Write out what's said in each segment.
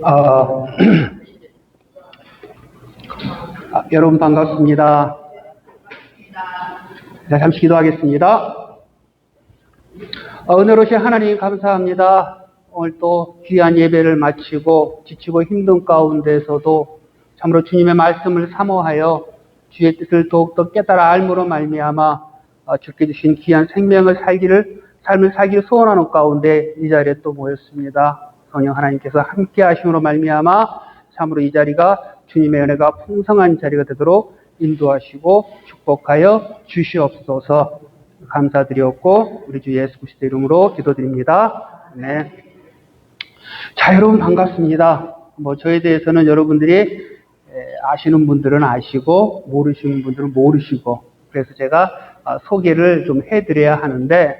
어, 여러분 반갑습니다. 네, 잠시 기도하겠습니다. 은혜로우신 하나님 감사합니다. 오늘 또 귀한 예배를 마치고 지치고 힘든 가운데서도 참으로 주님의 말씀을 사모하여 주의 뜻을 더욱더 깨달아 알므로 말미암아 주께 주신 귀한 삶을 살기를 소원하는 가운데 이 자리에 또 모였습니다. 성령 하나님께서 함께 하심으로 말미암아 참으로 이 자리가 주님의 은혜가 풍성한 자리가 되도록 인도하시고 축복하여 주시옵소서. 감사드렸고 우리 주 예수 그리스도 이름으로 기도드립니다. 네. 자, 여러분 반갑습니다. 저에 대해서는 여러분들이 아시는 분들은 아시고 모르시는 분들은 모르시고, 그래서 제가 소개를 좀 해드려야 하는데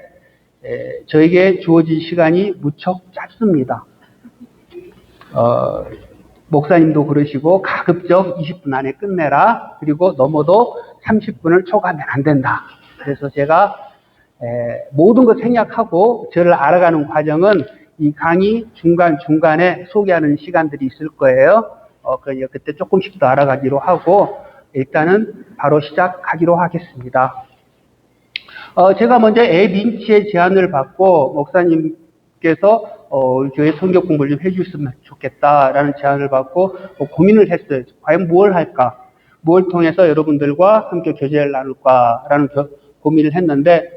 저에게 주어진 시간이 무척 짧습니다. 목사님도 그러시고 가급적 20분 안에 끝내라, 그리고 넘어도 30분을 초과하면 안 된다. 그래서 제가 모든 것 생략하고 저를 알아가는 과정은 이 강의 중간중간에 소개하는 시간들이 있을 거예요. 그때 조금씩 더 알아가기로 하고 일단은 바로 시작하기로 하겠습니다. 제가 먼저 민치의 제안을 받고 목사님께서 우리 교회 성경 공부를 좀 해주셨으면 좋겠다라는 제안을 받고 고민을 했어요. 과연 뭘 할까? 뭘 통해서 여러분들과 함께 교제를 나눌까라는 고민을 했는데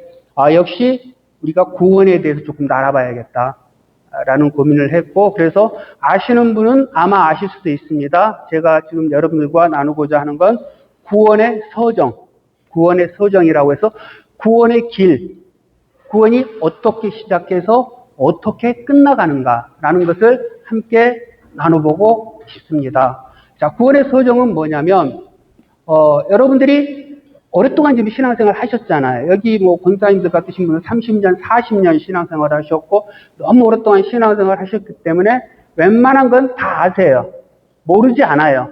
역시 우리가 구원에 대해서 조금 더 알아봐야겠다라는 고민을 했고, 그래서 아시는 분은 아마 아실 수도 있습니다. 제가 지금 여러분들과 나누고자 하는 건 구원의 서정이라고 해서 구원의 길, 구원이 어떻게 시작해서 어떻게 끝나가는가라는 것을 함께 나눠보고 싶습니다. 자, 구원의 서정은 뭐냐면 여러분들이 오랫동안 지금 신앙생활 하셨잖아요. 여기 권사님들 같으신 분은 30년, 40년 신앙생활 하셨고 너무 오랫동안 신앙생활 하셨기 때문에 웬만한 건 다 아세요. 모르지 않아요.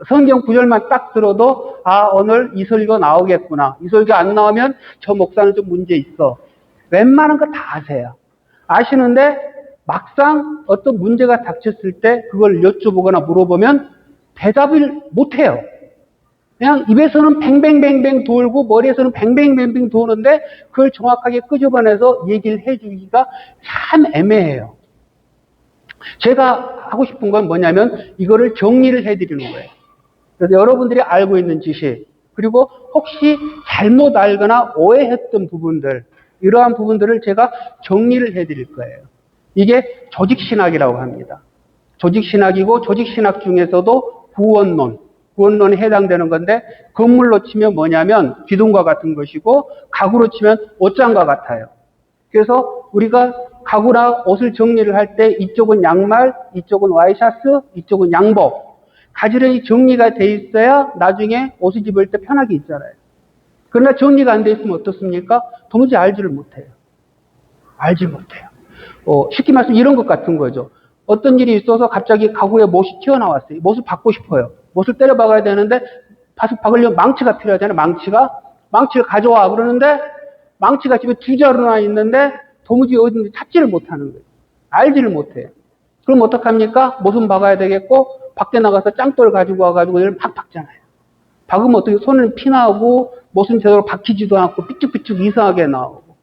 성경 구절만 딱 들어도 오늘 이 설교 나오겠구나. 이 설교 안 나오면 저 목사는 좀 문제 있어. 웬만한 거 다 아세요. 아시는데 막상 어떤 문제가 닥쳤을 때 그걸 여쭤보거나 물어보면 대답을 못해요. 그냥 입에서는 뱅뱅뱅뱅 돌고 머리에서는 뱅뱅뱅뱅 도는데 그걸 정확하게 끄집어내서 얘기를 해주기가 참 애매해요. 제가 하고 싶은 건 뭐냐면 이거를 정리를 해드리는 거예요. 그래서 여러분들이 알고 있는 지식, 그리고 혹시 잘못 알거나 오해했던 부분들, 이러한 부분들을 제가 정리를 해드릴 거예요. 이게 조직신학이라고 합니다. 조직신학이고 조직신학 중에서도 구원론에 해당되는 건데, 건물로 치면 뭐냐면 기둥과 같은 것이고 가구로 치면 옷장과 같아요. 그래서 우리가 가구나 옷을 정리를 할 때 이쪽은 양말, 이쪽은 와이셔츠, 이쪽은 양복, 가지런히 정리가 돼 있어야 나중에 옷을 입을 때 편하게 입잖아요. 그러나 정리가 안 돼 있으면 어떻습니까? 도무지 알지를 못해요. 쉽게 말하면 이런 것 같은 거죠. 어떤 일이 있어서 갑자기 가구에 못이 튀어나왔어요. 못을 박고 싶어요. 못을 때려 박아야 되는데 박으려면 망치가 필요하잖아요. 망치를 가져와 그러는데 망치가 집에 두 자루나 있는데 도무지 어딘지 찾지를 못하는 거예요. 알지를 못해요. 그럼 어떡합니까? 못은 박아야 되겠고 밖에 나가서 짱돌 가지고 와가지고 이걸 막 박잖아요. 박으면 어떻게 손을 피나고 못은 제대로 박히지도 않고 삐쭉삐쭉 이상하게 나오고.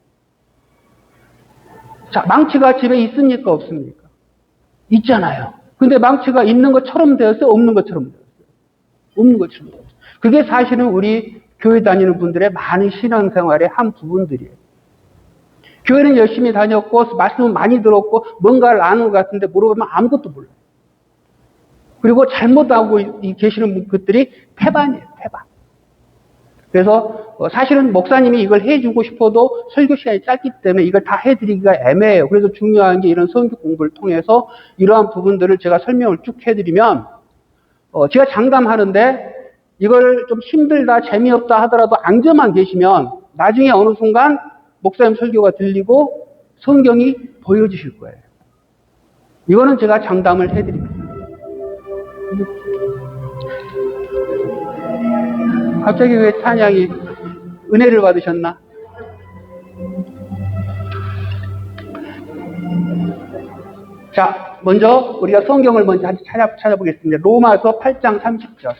자, 망치가 집에 있습니까? 없습니까? 있잖아요. 근데 망치가 있는 것처럼 되었어요? 없는 것처럼 되었어요? 없는 것처럼 되었어요. 그게 사실은 우리 교회 다니는 분들의 많은 신앙생활의 한 부분들이에요. 교회는 열심히 다녔고 말씀은 많이 들었고 뭔가를 아는 것 같은데 물어보면 아무것도 몰라요. 그리고 잘못하고 계시는 것들이 태반이에요. 그래서 사실은 목사님이 이걸 해주고 싶어도 설교 시간이 짧기 때문에 이걸 다 해드리기가 애매해요. 그래서 중요한 게 이런 성경 공부를 통해서 이러한 부분들을 제가 설명을 쭉 해드리면 제가 장담하는데 이걸 좀 힘들다 재미없다 하더라도 앉아만 계시면 나중에 어느 순간 목사님 설교가 들리고 성경이 보여주실 거예요. 이거는 제가 장담을 해드립니다. 갑자기 왜 찬양이 은혜를 받으셨나? 자, 먼저 우리가 성경을 먼저 찾아보겠습니다. 로마서 8장 30절.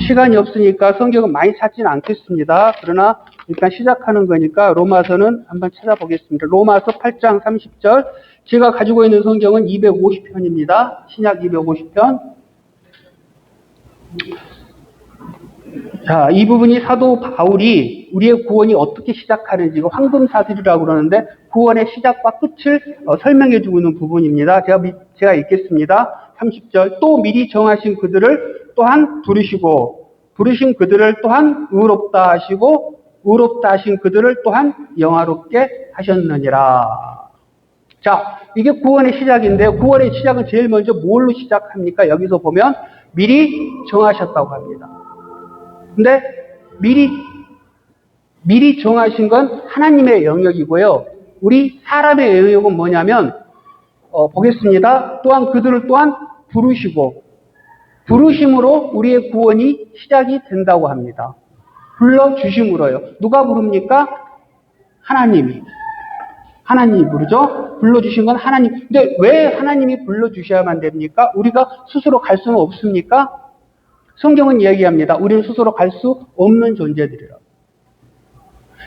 시간이 없으니까 성경은 많이 찾지는 않겠습니다. 그러나 일단 시작하는 거니까 로마서는 한번 찾아보겠습니다. 로마서 8장 30절. 제가 가지고 있는 성경은 250편입니다. 신약 250편. 자, 이 부분이 사도 바울이 우리의 구원이 어떻게 시작하는지, 이거 황금사슬이라고 그러는데 구원의 시작과 끝을 설명해 주고 있는 부분입니다. 제가 읽겠습니다. 30절. 또 미리 정하신 그들을 또한 부르시고, 부르신 그들을 또한 의롭다 하시고, 의롭다 하신 그들을 또한 영화롭게 하셨느니라. 자, 이게 구원의 시작인데요. 구원의 시작은 제일 먼저 뭘로 시작합니까? 여기서 보면 미리 정하셨다고 합니다. 근데 미리 정하신 건 하나님의 영역이고요. 우리 사람의 영역은 뭐냐면 보겠습니다. 또한 그들을 또한 부르시고, 부르심으로 우리의 구원이 시작이 된다고 합니다. 불러주심으로요. 누가 부릅니까? 하나님이 부르죠? 불러주신 건 하나님. 근데 왜 하나님이 불러주셔야만 됩니까? 우리가 스스로 갈 수는 없습니까? 성경은 얘기합니다. 우리는 스스로 갈 수 없는 존재들이라고.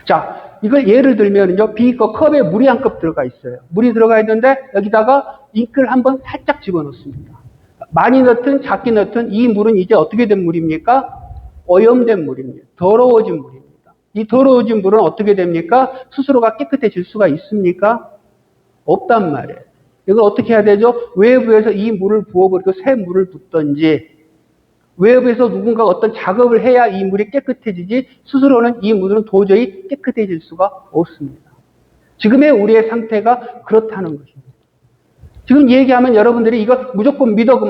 자, 이걸 예를 들면요. 비커 컵에 물이 한 컵 들어가 있어요. 물이 들어가 있는데 여기다가 잉크를 한번 살짝 집어넣습니다. 많이 넣든 작게 넣든 이 물은 이제 어떻게 된 물입니까? 오염된 물입니다. 더러워진 물입니다. 이 더러워진 물은 어떻게 됩니까? 스스로가 깨끗해질 수가 있습니까? 없단 말이에요. 이걸 어떻게 해야 되죠? 외부에서 이 물을 부어버리고 새 물을 붓든지, 외부에서 누군가 어떤 작업을 해야 이 물이 깨끗해지지, 스스로는 이 물은 도저히 깨끗해질 수가 없습니다. 지금의 우리의 상태가 그렇다는 것입니다. 지금 얘기하면 여러분들이 이거 무조건 믿어,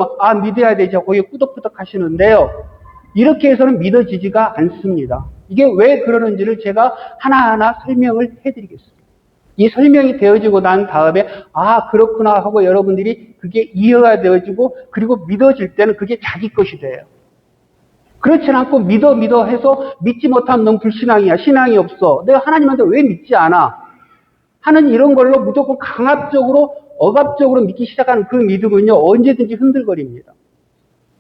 믿어야 되죠. 거기에 꾸덕꾸덕 하시는데요. 이렇게 해서는 믿어지지가 않습니다. 이게 왜 그러는지를 제가 하나하나 설명을 해드리겠습니다. 이 설명이 되어지고 난 다음에 그렇구나 하고 여러분들이 그게 이해가 되어지고, 그리고 믿어질 때는 그게 자기 것이 돼요. 그렇지 않고 믿어 해서 믿지 못하면 넌 불신앙이야. 신앙이 없어. 내가 하나님한테 왜 믿지 않아? 하는 이런 걸로 무조건 강압적으로 억압적으로 믿기 시작하는 그 믿음은요, 언제든지 흔들거립니다.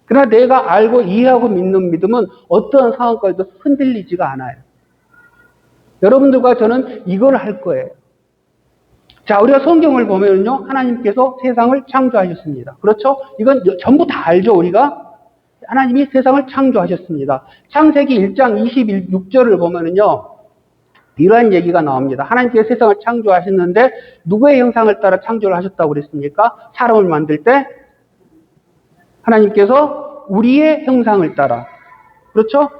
그러나 내가 알고 이해하고 믿는 믿음은 어떠한 상황까지도 흔들리지가 않아요. 여러분들과 저는 이걸 할 거예요. 자, 우리가 성경을 보면요, 하나님께서 세상을 창조하셨습니다. 그렇죠? 이건 전부 다 알죠, 우리가? 하나님이 세상을 창조하셨습니다. 창세기 1장 26절을 보면은요, 이러한 얘기가 나옵니다. 하나님께서 세상을 창조하셨는데 누구의 형상을 따라 창조를 하셨다고 그랬습니까? 사람을 만들 때 하나님께서 우리의 형상을 따라. 그렇죠?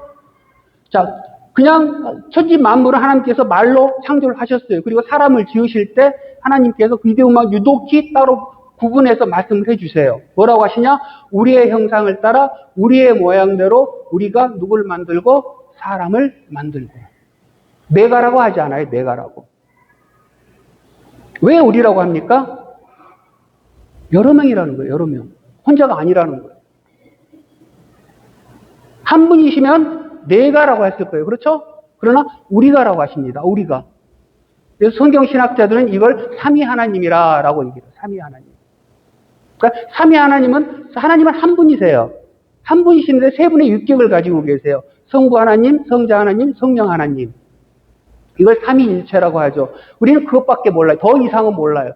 자, 그냥 천지 만물을 하나님께서 말로 창조를 하셨어요. 그리고 사람을 지으실 때 하나님께서 그 경우만 유독히 따로 구분해서 말씀을 해주세요. 뭐라고 하시냐? 우리의 형상을 따라 우리의 모양대로 우리가 누구를 만들고 사람을 만들고. 내가라고 하지 않아요. 내가라고. 왜 우리라고 합니까? 여러 명이라는 거예요. 여러 명. 혼자가 아니라는 거예요. 한 분이시면 내가라고 했을 거예요. 그렇죠? 그러나 우리가라고 하십니다. 우리가. 그래서 성경신학자들은 이걸 삼위 하나님이라고 얘기해요. 삼위 하나님. 그러니까 삼위 하나님은 한 분이세요. 한 분이신데 세 분의 육격을 가지고 계세요. 성부 하나님, 성자 하나님, 성령 하나님. 이걸 삼위일체라고 하죠. 우리는 그것밖에 몰라요. 더 이상은 몰라요.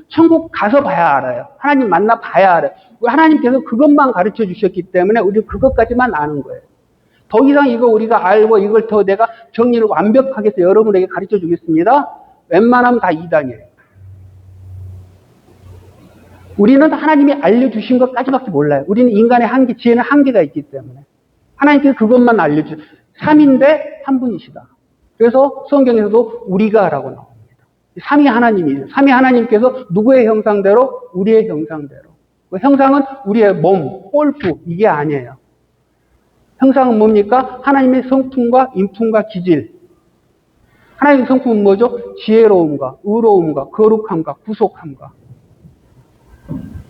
천국 가서 봐야 알아요. 하나님 만나 봐야 알아요. 하나님께서 그것만 가르쳐 주셨기 때문에 우리는 그것까지만 아는 거예요. 더 이상 이거 우리가 알고 이걸 더 내가 정리를 완벽하게 해서 여러분에게 가르쳐 주겠습니다. 웬만하면 다 이단이에요. 우리는 하나님이 알려주신 것까지밖에 몰라요. 우리는 인간의 한계, 지혜는 한계가 있기 때문에. 하나님께서 그것만 알려주세요. 3인데 한 분이시다. 그래서 성경에서도 우리가라고 나옵니다. 삼위 하나님이에요. 삼위 하나님께서 누구의 형상대로? 우리의 형상대로. 그 형상은 우리의 몸, 꼴프, 이게 아니에요. 형상은 뭡니까? 하나님의 성품과 인품과 기질. 하나님의 성품은 뭐죠? 지혜로움과 의로움과 거룩함과 구속함과.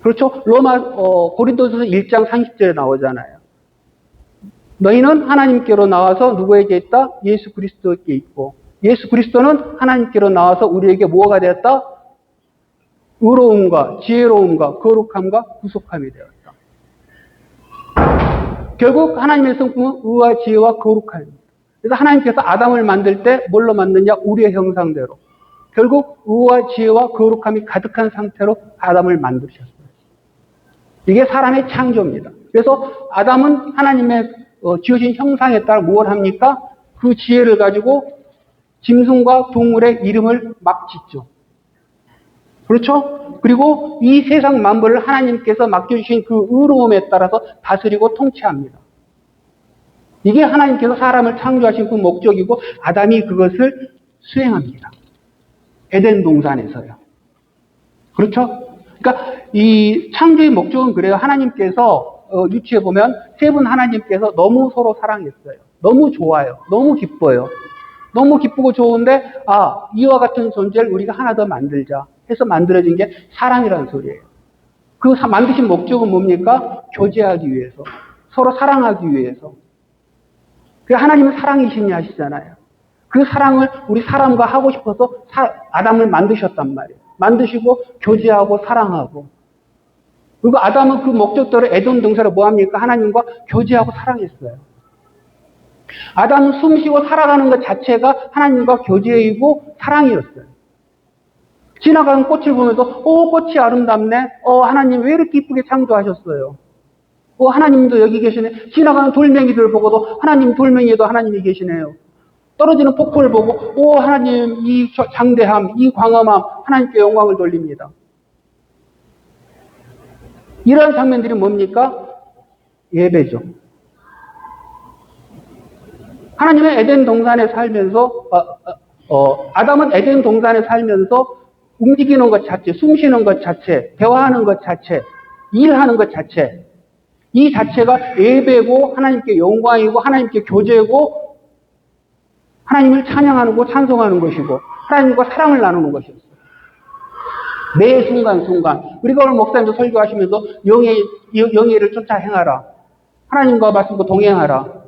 그렇죠? 고린도서서 1장 30절에 나오잖아요. 너희는 하나님께로 나와서 누구에게 있다? 예수 그리스도에게 있고, 예수 그리스도는 하나님께로 나와서 우리에게 뭐가 되었다? 의로움과 지혜로움과 거룩함과 구속함이 되었다. 결국 하나님의 성품은 의와 지혜와 거룩함입니다. 그래서 하나님께서 아담을 만들 때 뭘로 만드냐? 우리의 형상대로. 결국 의와 지혜와 거룩함이 가득한 상태로 아담을 만드셨어요. 이게 사람의 창조입니다. 그래서 아담은 하나님의 지으신 형상에 따라 무엇을 합니까? 그 지혜를 가지고 짐승과 동물의 이름을 막 짓죠. 그렇죠? 그리고 이 세상 만물을 하나님께서 맡겨주신 그 의로움에 따라서 다스리고 통치합니다. 이게 하나님께서 사람을 창조하신 그 목적이고 아담이 그것을 수행합니다. 에덴 동산에서요. 그렇죠? 그러니까 이 창조의 목적은 그래요. 하나님께서 유치해 보면 세 분 하나님께서 너무 서로 사랑했어요. 너무 좋아요. 너무 기뻐요. 너무 기쁘고 좋은데 이와 같은 존재를 우리가 하나 더 만들자 해서 만들어진 게 사람이라는 소리예요. 그 만드신 목적은 뭡니까? 교제하기 위해서. 서로 사랑하기 위해서. 그 하나님은 사랑이시니 하시잖아요. 그 사랑을 우리 사람과 하고 싶어서 아담을 만드셨단 말이에요. 만드시고 교제하고 사랑하고. 그리고 아담은 그 목적대로 에덴 동산을 뭐합니까? 하나님과 교제하고 사랑했어요. 아담은 숨쉬고 살아가는 것 자체가 하나님과 교제이고 사랑이었어요. 지나가는 꽃을 보면서 꽃이 아름답네. 하나님 왜 이렇게 이쁘게 창조하셨어요. 하나님도 여기 계시네. 지나가는 돌멩이들 보고도 하나님 돌멩이에도 하나님이 계시네요. 떨어지는 폭포를 보고 하나님 이 장대함, 이 광엄함 하나님께 영광을 돌립니다. 이러한 장면들이 뭡니까? 예배죠. 하나님은 에덴 동산에 살면서 아담은 에덴 동산에 살면서 움직이는 것 자체, 숨쉬는 것 자체, 대화하는 것 자체, 일하는 것 자체 이 자체가 예배고 하나님께 영광이고 하나님께 교제고 하나님을 찬양하는 거 찬송하는 것이고 하나님과 사랑을 나누는 것이었어요. 매 순간순간 우리가 오늘 목사님도 설교하시면서 영예를 쫓아 행하라. 하나님과 말씀과 동행하라.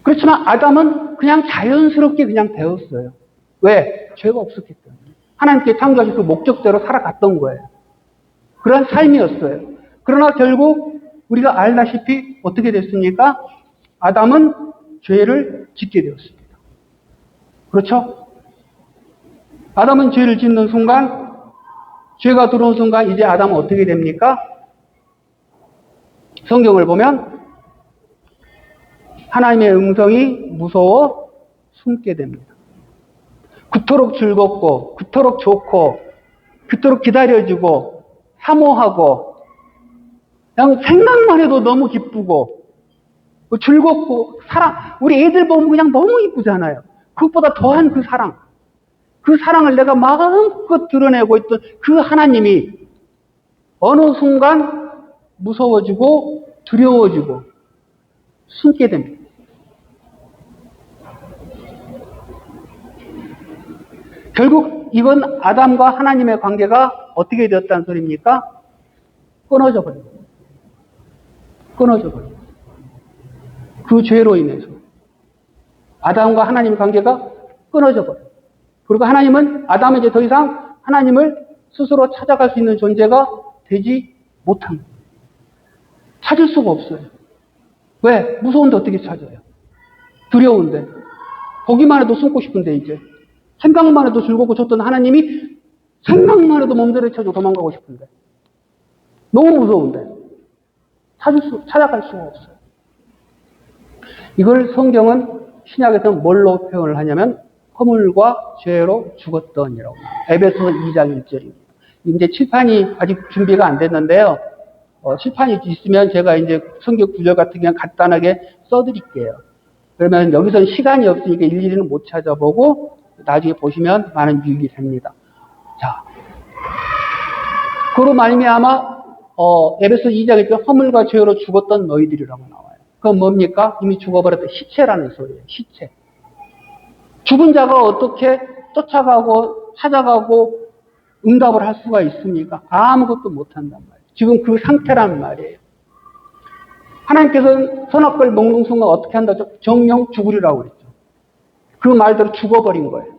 그렇지만 아담은 그냥 자연스럽게 그냥 되었어요. 왜? 죄가 없었기 때문에. 하나님께 창조하신 그 목적대로 살아갔던 거예요. 그런 삶이었어요. 그러나 결국 우리가 알다시피 어떻게 됐습니까? 아담은 죄를 짓게 되었습니다. 그렇죠? 아담은 죄를 짓는 순간, 죄가 들어온 순간 이제 아담은 어떻게 됩니까? 성경을 보면 하나님의 음성이 무서워 숨게 됩니다. 그토록 즐겁고, 그토록 좋고, 그토록 기다려지고, 사모하고, 그냥 생각만 해도 너무 기쁘고, 즐겁고, 우리 애들 보면 그냥 너무 이쁘잖아요. 그것보다 더한 그 사랑. 그 사랑을 내가 마음껏 드러내고 있던 그 하나님이 어느 순간 무서워지고, 두려워지고, 숨게 됩니다. 결국 이건 아담과 하나님의 관계가 어떻게 되었다는 소리입니까? 끊어져 버립니다. 끊어져 버립니다. 그 죄로 인해서 아담과 하나님의 관계가 끊어져 버려요. 그리고 하나님은 아담은 이제 더 이상 하나님을 스스로 찾아갈 수 있는 존재가 되지 못합니다. 찾을 수가 없어요. 왜? 무서운데 어떻게 찾아요? 두려운데. 보기만 해도 숨고 싶은데 이제. 생각만 해도 즐겁고 좋던 하나님이 생각만 해도 몸들이쳐서 도망가고 싶은데. 너무 무서운데. 찾아갈 수가 없어요. 이걸 성경은 신약에서는 뭘로 표현을 하냐면 허물과 죄로 죽었더니라고. 에베소 2장 1절입니다. 이제 칠판이 아직 준비가 안 됐는데요. 칠판이 있으면 제가 이제 성경 구절 같은 게 간단하게 써드릴게요. 그러면 여기서는 시간이 없으니까 일일이는 못 찾아보고 나중에 보시면 많은 유익이 됩니다. 자, 그로 말미암아 에베소 2장에 허물과 죄로 죽었던 너희들이라고 나와요. 그건 뭡니까? 이미 죽어버렸던 시체라는 소리예요. 시체. 죽은 자가 어떻게 쫓아가고 찾아가고 응답을 할 수가 있습니까? 아무것도 못한단 말이에요. 지금 그 상태란 말이에요. 하나님께서는 선악과를 먹는 순간 어떻게 한다죠? 정령 죽으리라고 그랬죠. 그 말대로 죽어버린 거예요.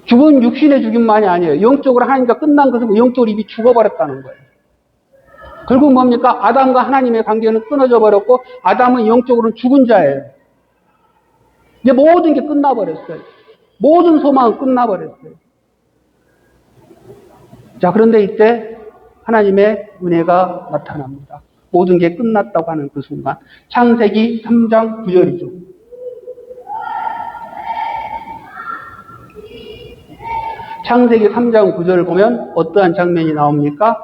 죽은 육신의 죽임만이 아니에요. 영적으로 하나님과 끝난 것은 영적으로 이미 죽어버렸다는 거예요. 결국 뭡니까? 아담과 하나님의 관계는 끊어져 버렸고 아담은 영적으로는 죽은 자예요. 이제 모든 게 끝나버렸어요. 모든 소망은 끝나버렸어요. 자, 그런데 이때 하나님의 은혜가 나타납니다. 모든 게 끝났다고 하는 그 순간. 창세기 3장 9절이죠. 창세기 3장 9절을 보면 어떠한 장면이 나옵니까?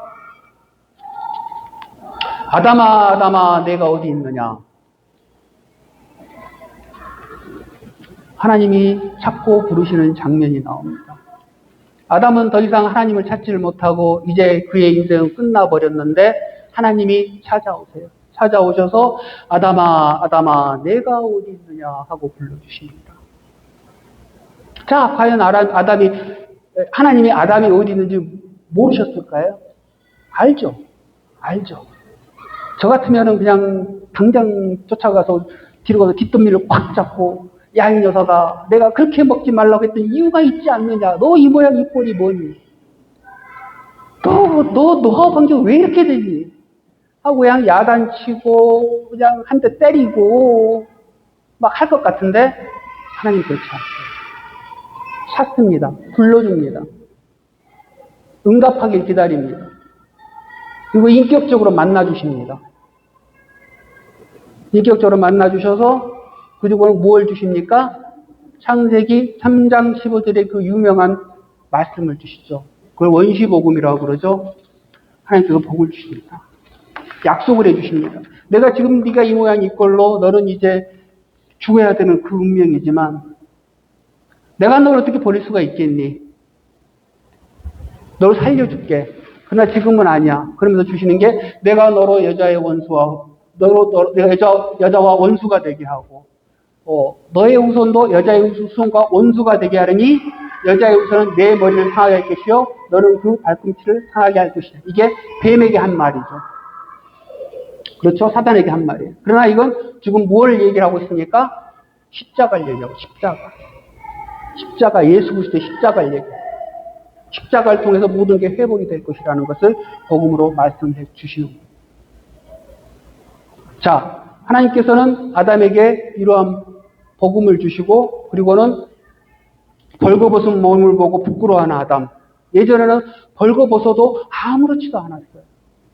아담아, 아담아, 내가 어디 있느냐? 하나님이 찾고 부르시는 장면이 나옵니다. 아담은 더 이상 하나님을 찾지를 못하고 이제 그의 인생은 끝나버렸는데 하나님이 찾아오세요. 찾아오셔서 아담아, 아담아, 내가 어디 있느냐 하고 불러주십니다. 자, 과연 하나님이 아담이 어디 있는지 모르셨을까요? 알죠. 알죠. 저 같으면은 그냥 당장 쫓아가서 뒤로 가서 뒷덜미를 꽉 잡고 야, 이 녀석아, 내가 그렇게 먹지 말라고 했더니 이유가 있지 않느냐? 너 이 모양 이 꼴이 뭐니? 너 방금 왜 이렇게 되니? 하고 그냥 야단치고 그냥 한 대 때리고 막 할 것 같은데 하나님 그렇지 않아요. 찾습니다. 불러줍니다. 응답하길 기다립니다. 그리고 인격적으로 만나주십니다. 인격적으로 만나주셔서 그리고 뭘 주십니까? 창세기 3장 15절의 그 유명한 말씀을 주시죠. 그걸 원시복음이라고 그러죠. 하나님께서 복을 주십니다. 약속을 해주십니다. 내가 지금 네가 이 모양 이 꼴로 너는 이제 죽어야 되는 그 운명이지만 내가 너를 어떻게 버릴 수가 있겠니? 너를 살려줄게. 그러나 지금은 아니야. 그러면서 주시는 게 내가 너로 여자의 원수와 내가 여자와 원수가 되게 하고 너의 후손도 여자의 후손과 원수가 되게 하려니 여자의 후손은 내 머리를 상하게 할 것이요 너는 그 발꿈치를 상하게 할 것이다. 이게 뱀에게 한 말이죠. 그렇죠? 사단에게 한 말이에요. 그러나 이건 지금 뭘 얘기를 하고 있습니까? 십자가를 얘기하고 십자가 예수 그리스도의 십자가를 얘기해요. 십자가를 통해서 모든 게 회복이 될 것이라는 것을 복음으로 말씀해 주시는 거예요. 자, 하나님께서는 아담에게 이러한 복음을 주시고 그리고는 벌거벗은 몸을 보고 부끄러워하는 아담. 예전에는 벌거벗어도 아무렇지도 않았어요.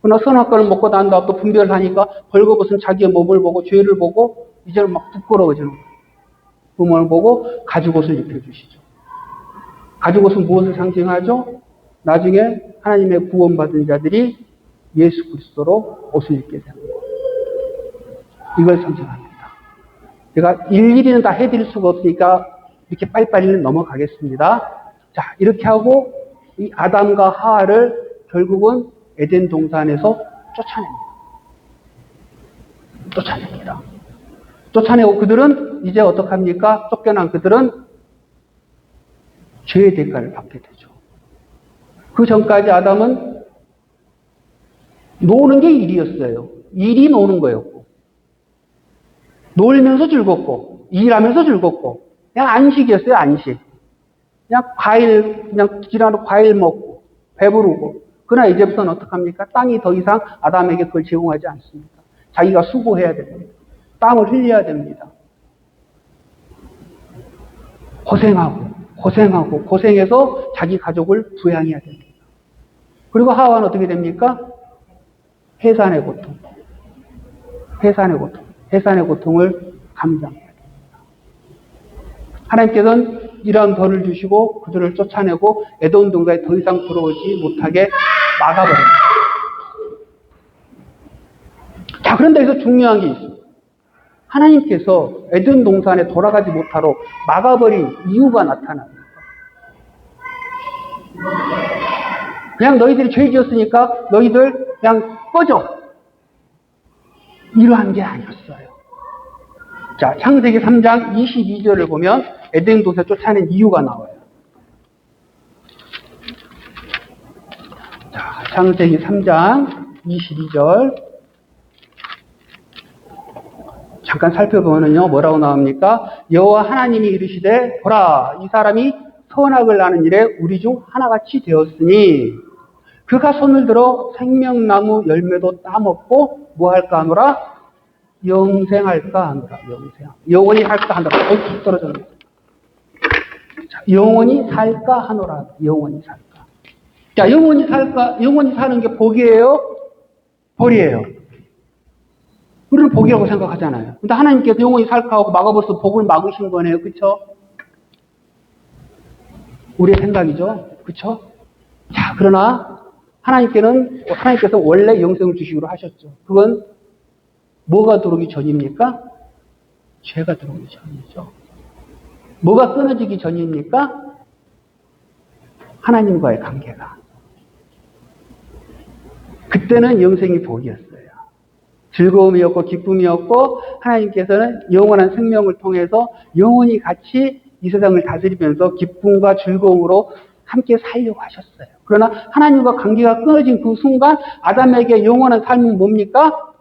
그러나 선악과를 먹고 난 다음 또 분별을 하니까 벌거벗은 자기의 몸을 보고 죄를 보고 이제는 막 부끄러워지는 거예요. 그 몸을 보고 가죽옷을 입혀주시죠. 가죽옷은 무엇을 상징하죠? 나중에 하나님의 구원받은 자들이 예수 그리스도로 옷을 입게 되는 거예요. 이걸 상징합니다. 제가 일일이는 다 해드릴 수가 없으니까 이렇게 빨리빨리 넘어가겠습니다. 자, 이렇게 하고 이 아담과 하와를 결국은 에덴 동산에서 쫓아냅니다. 쫓아내고 그들은 이제 어떡합니까? 쫓겨난 그들은 죄의 대가를 받게 되죠. 그 전까지 아담은 노는 게 일이었어요. 일이 노는 거였고 놀면서 즐겁고 일하면서 즐겁고 그냥 안식이었어요. 안식. 그냥 지나도 과일 먹고 배부르고. 그러나 이제부터는 어떡합니까? 땅이 더 이상 아담에게 그걸 제공하지 않습니다. 자기가 수고해야 됩니다. 땀을 흘려야 됩니다. 고생해서 자기 가족을 부양해야 됩니다. 그리고 하와는 어떻게 됩니까? 해산의 고통을 감당해야 됩니다. 하나님께서는 이러한 벌을 주시고 그들을 쫓아내고 에덴 동산에 더 이상 들어오지 못하게 막아버립니다. 자, 그런데 여기서 중요한 게 있습니다. 하나님께서 에덴 동산에 돌아가지 못하도록 막아버린 이유가 나타납니다. 그냥 너희들이 죄 지었으니까 너희들 그냥 꺼져. 이러한 게 아니었어요. 자, 창세기 3장 22절을 보면 에덴 동산에 쫓아낸 이유가 나와요. 자, 창세기 3장 22절 잠깐 살펴보면요. 뭐라고 나옵니까? 여호와 하나님이 이르시되 보라 이 사람이 선악을 아는 일에 우리 중 하나같이 되었으니 그가 손을 들어 생명나무 열매도 따먹고 뭐 할까 하노라? 영생할까 하노라. 영원히 할까 하노라. 툭 떨어졌네. 자, 영원히 살까 하노라. 영원히 살까. 자, 영원히 살까? 영원히 사는 게 복이에요? 벌이에요? 우리는 복이라고 생각하잖아요. 근데 하나님께서 영원히 살까 하고 막아버려서 복을 막으신 거네요. 그쵸? 우리의 생각이죠. 그쵸? 자, 그러나 하나님께서 원래 영생을 주시기로 하셨죠. 그건 뭐가 들어오기 전입니까? 죄가 들어오기 전이죠. 뭐가 끊어지기 전입니까? 하나님과의 관계가. 그때는 영생이 복이었어요. 즐거움이었고 기쁨이었고 하나님께서는 영원한 생명을 통해서 영원히 같이 이 세상을 다스리면서 기쁨과 즐거움으로 함께 살려고 하셨어요. 그러나 하나님과 관계가 끊어진 그 순간 아담에게 영원한 삶은 뭡니까?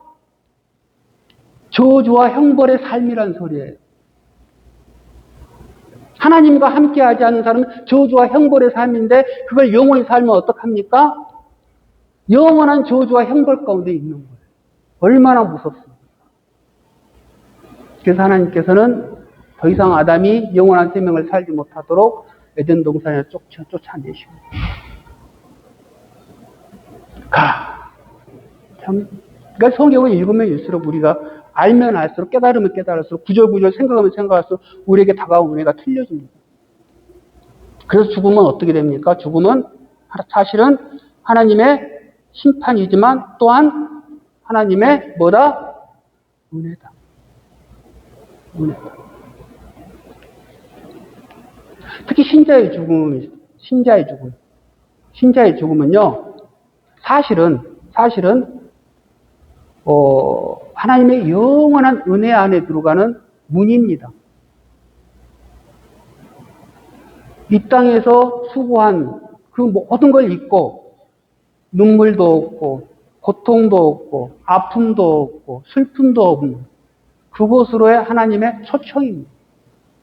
저주와 형벌의 삶이란 소리예요. 하나님과 함께하지 않는 사람은 저주와 형벌의 삶인데 그걸 영원히 살면 어떡합니까? 영원한 저주와 형벌 가운데 있는 거예요. 얼마나 무섭습니까? 그래서 하나님께서는 더 이상 아담이 영원한 생명을 살지 못하도록 에덴 동산에 쫓아내시고. 그러니까 성경을 읽으면 읽을수록 우리가 알면 알수록 깨달으면 깨달을수록 구절구절 생각하면 생각할수록 우리에게 다가온 은혜가 틀려집니다. 그래서 죽음은 어떻게 됩니까? 죽음은 사실은 하나님의 심판이지만 또한 하나님의 뭐다? 은혜다. 은혜다. 특히 신자의 죽음은요, 사실은, 하나님의 영원한 은혜 안에 들어가는 문입니다. 이 땅에서 수고한 그 모든 걸 잊고, 눈물도 없고, 고통도 없고, 아픔도 없고, 슬픔도 없는 그곳으로의 하나님의 초청입니다.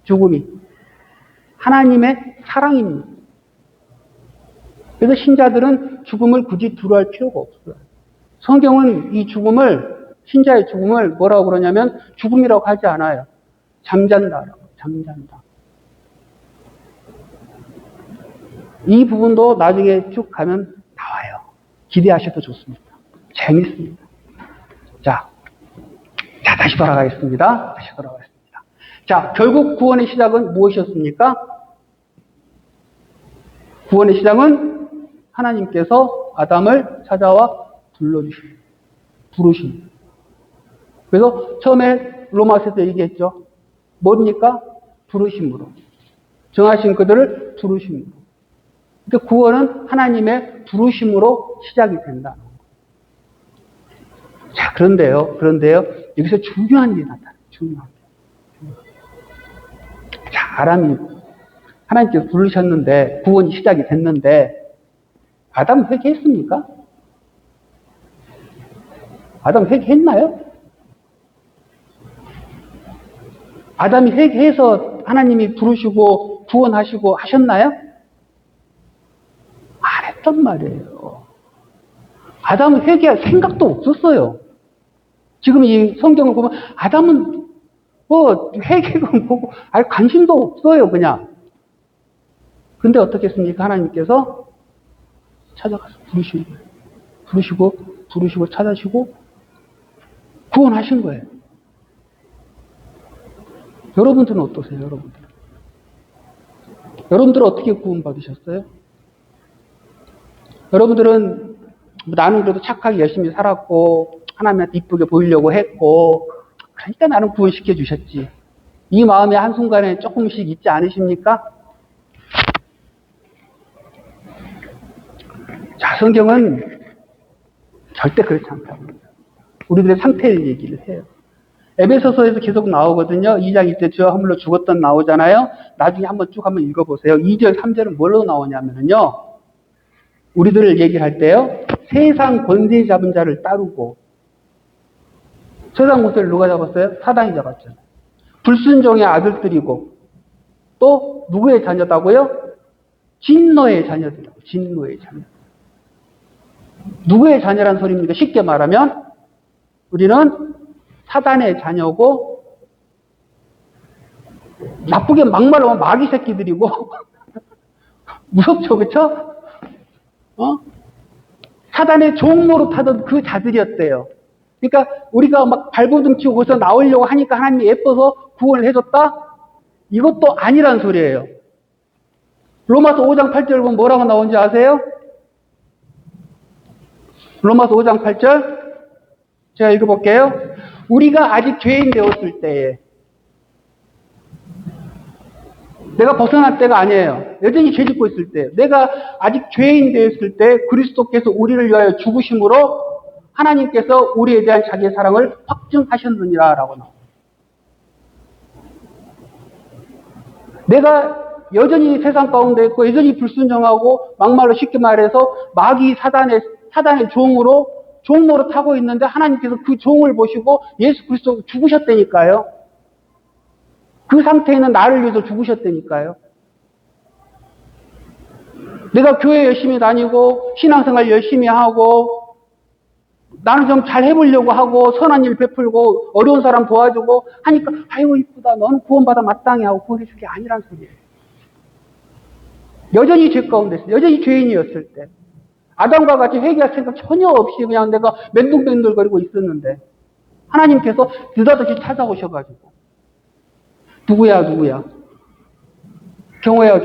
죽음이. 하나님의 사랑입니다. 그래서 신자들은 죽음을 굳이 두려워할 필요가 없어요. 성경은 이 죽음을, 신자의 죽음을 뭐라고 그러냐면 죽음이라고 하지 않아요. 잠잔다라고. 잠잔다. 이 부분도 나중에 쭉 가면 나와요. 기대하셔도 좋습니다. 재밌습니다. 자, 다시 돌아가겠습니다. 자, 결국 구원의 시작은 무엇이었습니까? 구원의 시작은 하나님께서 아담을 찾아와 부르십니다. 그래서 처음에 로마서에서 얘기했죠. 뭡니까? 부르심으로. 정하신 그들을 부르심으로. 그러니까 구원은 하나님의 부르심으로 시작이 된다. 자, 그런데요. 여기서 중요한 일이 나타나요. 중요한 일. 자, 하나님께서 부르셨는데, 구원이 시작이 됐는데, 아담 회개했습니까? 아담 회개했나요? 아담이 회개해서 하나님이 부르시고 구원하시고 하셨나요? 안 했단 말이에요. 아담은 회개할 생각도 없었어요. 지금 이 성경을 보면 아담은 회개가 뭐고 관심도 없어요, 그냥. 근데 어떻게 했습니까? 하나님께서 찾아가서 부르시는 거예요. 부르시고 찾아시고 구원하신 거예요. 여러분들은 어떠세요? 여러분들은 어떻게 구원받으셨어요? 여러분들은 나는 그래도 착하게 열심히 살았고 하나님한테 이쁘게 보이려고 했고 그러니까 나는 구원시켜 주셨지. 이 마음이 한순간에 조금씩 있지 않으십니까? 자, 성경은 절대 그렇지 않다고 합니다. 우리들의 상태를 얘기를 해요. 에베소서에서 계속 나오거든요. 2장 1절 죄와 허물로 죽었던 나오잖아요. 나중에 한번 읽어보세요. 2절, 3절은 뭘로 나오냐면요. 우리들을 얘기할 때요. 세상 권세 잡은 자를 따르고 세상 모세를 누가 잡았어요? 사단이 잡았잖아요. 불순종의 아들들이고 또 누구의 자녀다고요? 진노의 자녀들이고 진노의 자녀. 누구의 자녀란 소리입니까? 쉽게 말하면 우리는 사단의 자녀고 나쁘게 막말로 하면 마귀 새끼들이고 무섭죠, 그렇죠? 사단의 종로로 타던 그 자들이었대요. 그러니까 우리가 막 발버둥 치고 거기서 나오려고 하니까 하나님이 예뻐서 구원을 해줬다? 이것도 아니란 소리예요. 로마서 5장 8절 보면 뭐라고 나오는지 아세요? 로마서 5장 8절 제가 읽어볼게요. 우리가 아직 죄인 되었을 때에 내가 벗어날 때가 아니에요. 여전히 죄 짓고 있을 때 내가 아직 죄인 되었을 때 그리스도께서 우리를 위하여 죽으심으로 하나님께서 우리에 대한 자기의 사랑을 확증하셨느니라 라고 나옵니다. 내가 여전히 세상 가운데 있고 여전히 불순종하고 막말로 쉽게 말해서 마귀 사단의 종으로 타고 있는데 하나님께서 그 종을 보시고 예수 그리스도 죽으셨다니까요. 그 상태에 있는 나를 위해서 죽으셨다니까요. 내가 교회 열심히 다니고 신앙생활 열심히 하고 나는 좀 잘 해보려고 하고 선한 일 베풀고 어려운 사람 도와주고 하니까 아이고 이쁘다 넌 구원받아 마땅히 하고 구원해줄 게 아니란 소리예요. 여전히 죄 가운데 있어요. 여전히 죄인이었을 때 아담과 같이 회개할 생각 전혀 없이 그냥 내가 맨둥맨둥거리고 있었는데 하나님께서 느닷없이 찾아오셔가지고 누구야 경호야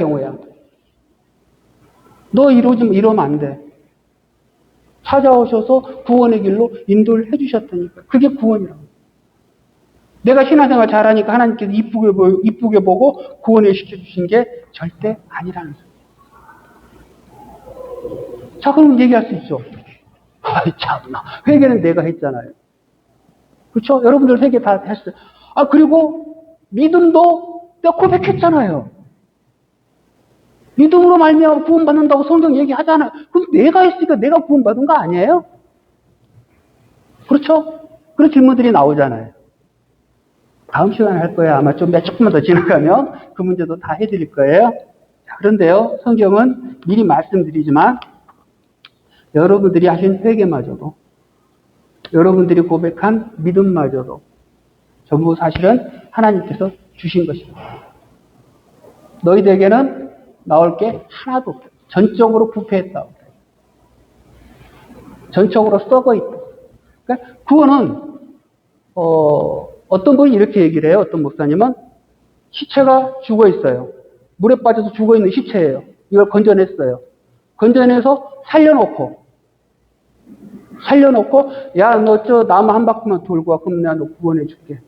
너 이러면 안 돼. 찾아오셔서 구원의 길로 인도를 해주셨다니까. 그게 구원이라고. 내가 신앙생활 잘하니까 하나님께서 이쁘게 보고 구원을 시켜주신 게 절대 아니라는 소리예요. 자, 그럼 얘기할 수 있죠. 아이, 참나. 회개는 내가 했잖아요. 그렇죠? 여러분들 회개 다 했어요. 그리고 믿음도 내가 고백했잖아요. 믿음으로 말미암아 구원받는다고 성경 얘기하잖아요. 그럼 내가 했으니까 내가 구원받은 거 아니에요? 그렇죠? 그런 질문들이 나오잖아요. 다음 시간에 할 거예요. 아마 조금만 더 지나가면 그 문제도 다 해드릴 거예요. 자, 그런데요, 성경은 미리 말씀드리지만 여러분들이 하신 회개마저도 여러분들이 고백한 믿음마저도 전부 사실은 하나님께서 주신 것입니다. 너희들에게는 나올 게 하나도 없다. 전적으로 부패했다. 전적으로 썩어 있다. 그러니까 구원은 어떤 분이 이렇게 얘기를 해요. 어떤 목사님은 시체가 죽어 있어요. 물에 빠져서 죽어 있는 시체예요. 이걸 건져냈어요. 건져내서 살려놓고 야, 너 저 나무 한 바퀴만 돌고 와. 그럼 내가 너 구원해 줄게.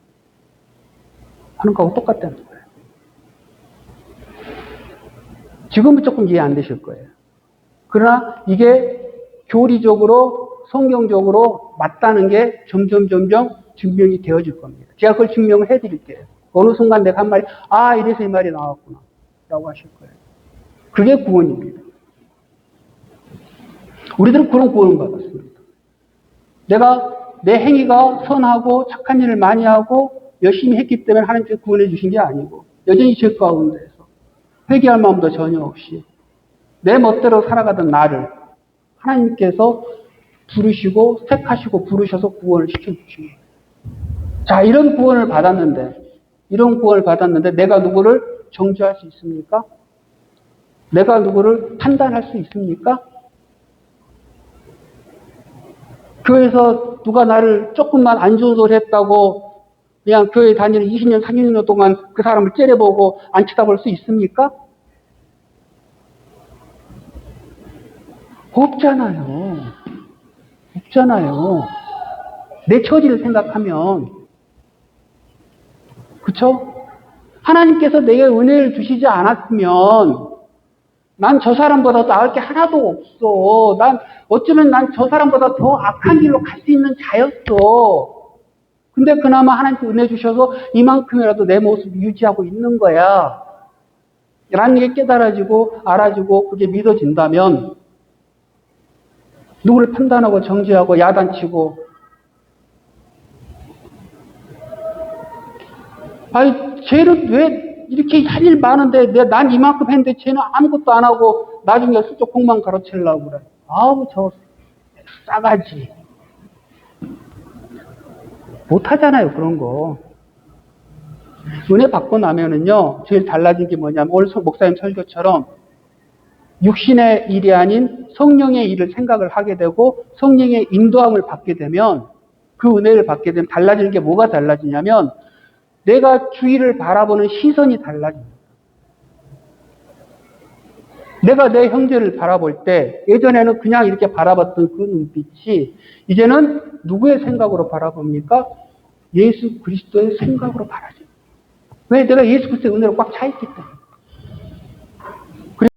하는 거하고 똑같다는 거예요. 지금은 조금 이해 안 되실 거예요. 그러나 이게 교리적으로 성경적으로 맞다는 게 점점 증명이 되어질 겁니다. 제가 그걸 증명을 해드릴게요. 어느 순간 내가 한 말이 이래서 이 말이 나왔구나 라고 하실 거예요. 그게 구원입니다. 우리들은 그런 구원을 받았습니다. 내가 내 행위가 선하고 착한 일을 많이 하고 열심히 했기 때문에 하나님께서 구원해 주신 게 아니고 여전히 죄 가운데에서 회개할 마음도 전혀 없이 내 멋대로 살아가던 나를 하나님께서 부르시고 택하시고 부르셔서 구원을 시켜주신 거예요. 자, 이런 구원을 받았는데 내가 누구를 정죄할 수 있습니까? 내가 누구를 판단할 수 있습니까? 교회에서 누가 나를 조금만 안 좋은 소리 했다고 그냥 교회 다니는 20년, 30년 동안 그 사람을 째려보고 안 쳐다볼 수 있습니까? 없잖아요. 내 처지를 생각하면. 그쵸? 하나님께서 내게 은혜를 주시지 않았으면 난 저 사람보다 나을 게 하나도 없어. 어쩌면 난 저 사람보다 더 악한 길로 갈 수 있는 자였어. 근데 그나마 하나님께 은혜 주셔서 이만큼이라도 내 모습 유지하고 있는 거야. 라는 게 깨달아지고 알아지고 그게 믿어진다면 누구를 판단하고 정죄하고 야단치고 아니, 쟤는 왜 이렇게 할 일 많은데 난 이만큼 했는데 쟤는 아무것도 안 하고 나중에 수족 공만 가르치려고 그래. 아우, 저 싸가지. 못하잖아요, 그런 거. 은혜 받고 나면은요, 제일 달라진 게 뭐냐면, 오늘 목사님 설교처럼 육신의 일이 아닌 성령의 일을 생각을 하게 되고, 성령의 인도함을 받게 되면, 그 은혜를 받게 되면 달라지는 게 뭐가 달라지냐면, 내가 주위를 바라보는 시선이 달라집니다. 내가 내 형제를 바라볼 때, 예전에는 그냥 이렇게 바라봤던 그 눈빛이, 이제는 누구의 생각으로 바라봅니까? 예수 그리스도의 생각으로 바라죠. 왜? 내가 예수 그리스도의 은혜로 꽉 차 있기 때문에.